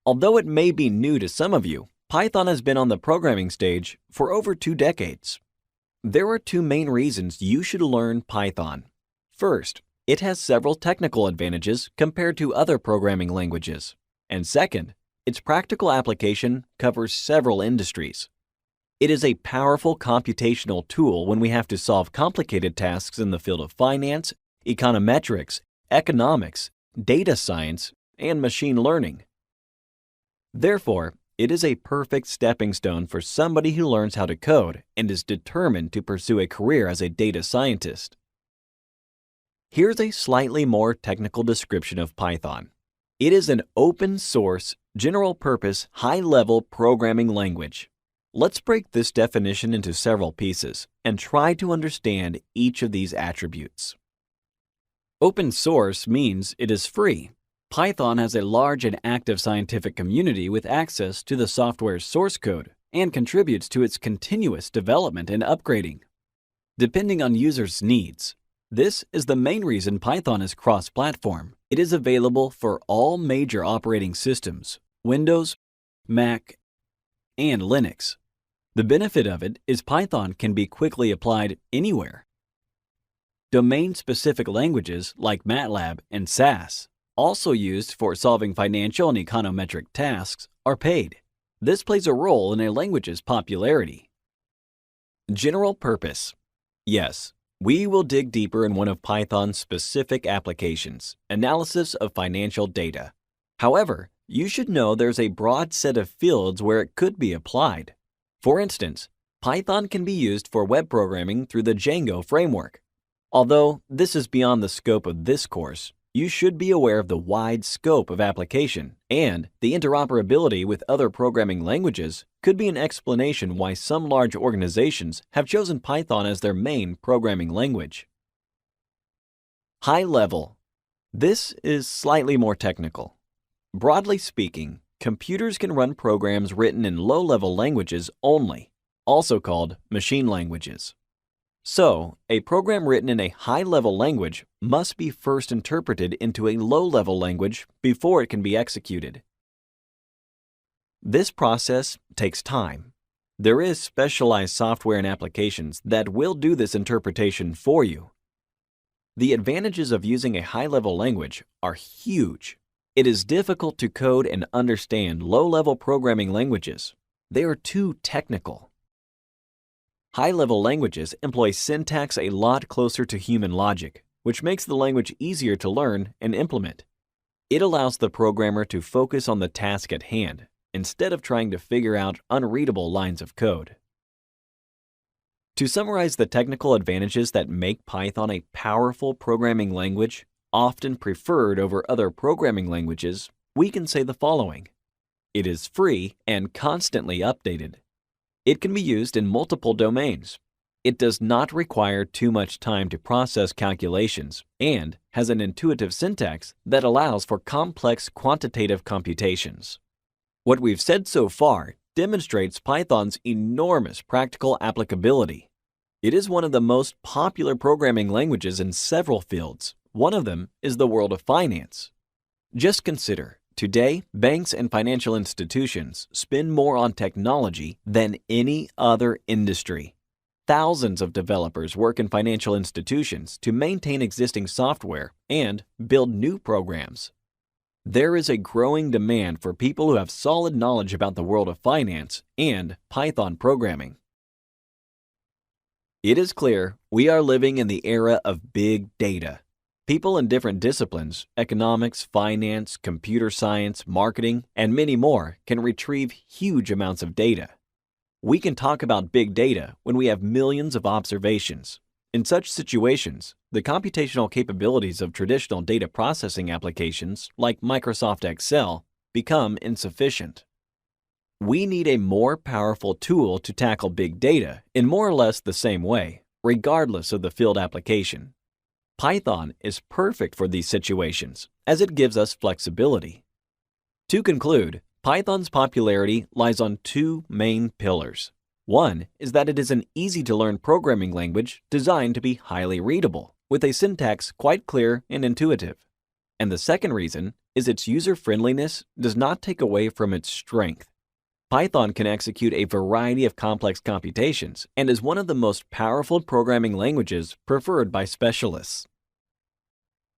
Although it may be new to some of you, Python has been on the programming stage for over 2 decades. There are 2 main reasons you should learn Python. First, it has several technical advantages compared to other programming languages. And second, its practical application covers several industries. It is a powerful computational tool when we have to solve complicated tasks in the field of finance, econometrics, economics, data science, and machine learning. Therefore, it is a perfect stepping stone for somebody who learns how to code and is determined to pursue a career as a data scientist. Here's a slightly more technical description of Python. It is an open-source, general-purpose, high-level programming language. Let's break this definition into several pieces and try to understand each of these attributes. Open source means it is free. Python has a large and active scientific community with access to the software's source code and contributes to its continuous development and upgrading. Depending on users' needs, this is the main reason Python is cross-platform. It is available for all major operating systems, Windows, Mac, and Linux. The benefit of it is Python can be quickly applied anywhere. Domain-specific languages like MATLAB and SAS, also used for solving financial and econometric tasks, are paid. This plays a role in a language's popularity. General purpose. Yes, we will dig deeper in one of Python's specific applications, analysis of financial data. However, you should know there's a broad set of fields where it could be applied. For instance, Python can be used for web programming through the Django framework. Although this is beyond the scope of this course, you should be aware of the wide scope of application, and the interoperability with other programming languages could be an explanation why some large organizations have chosen Python as their main programming language. High level. This is slightly more technical. Broadly speaking, computers can run programs written in low-level languages only, also called machine languages. So, a program written in a high-level language must be first interpreted into a low-level language before it can be executed. This process takes time. There is specialized software and applications that will do this interpretation for you. The advantages of using a high-level language are huge. It is difficult to code and understand low-level programming languages. They are too technical. High-level languages employ syntax a lot closer to human logic, which makes the language easier to learn and implement. It allows the programmer to focus on the task at hand, instead of trying to figure out unreadable lines of code. To summarize the technical advantages that make Python a powerful programming language, often preferred over other programming languages, we can say the following. It is free and constantly updated. It can be used in multiple domains. It does not require too much time to process calculations and has an intuitive syntax that allows for complex quantitative computations. What we've said so far demonstrates Python's enormous practical applicability. It is one of the most popular programming languages in several fields. One of them is the world of finance. Just consider. Today, banks and financial institutions spend more on technology than any other industry. Thousands of developers work in financial institutions to maintain existing software and build new programs. There is a growing demand for people who have solid knowledge about the world of finance and Python programming. It is clear we are living in the era of big data. People in different disciplines, economics, finance, computer science, marketing, and many more, can retrieve huge amounts of data. We can talk about big data when we have millions of observations. In such situations, the computational capabilities of traditional data processing applications like Microsoft Excel become insufficient. We need a more powerful tool to tackle big data in more or less the same way, regardless of the field application. Python is perfect for these situations, as it gives us flexibility. To conclude, Python's popularity lies on 2 main pillars. One is that it is an easy-to-learn programming language designed to be highly readable, with a syntax quite clear and intuitive. And the second reason is its user-friendliness does not take away from its strength. Python can execute a variety of complex computations and is one of the most powerful programming languages preferred by specialists.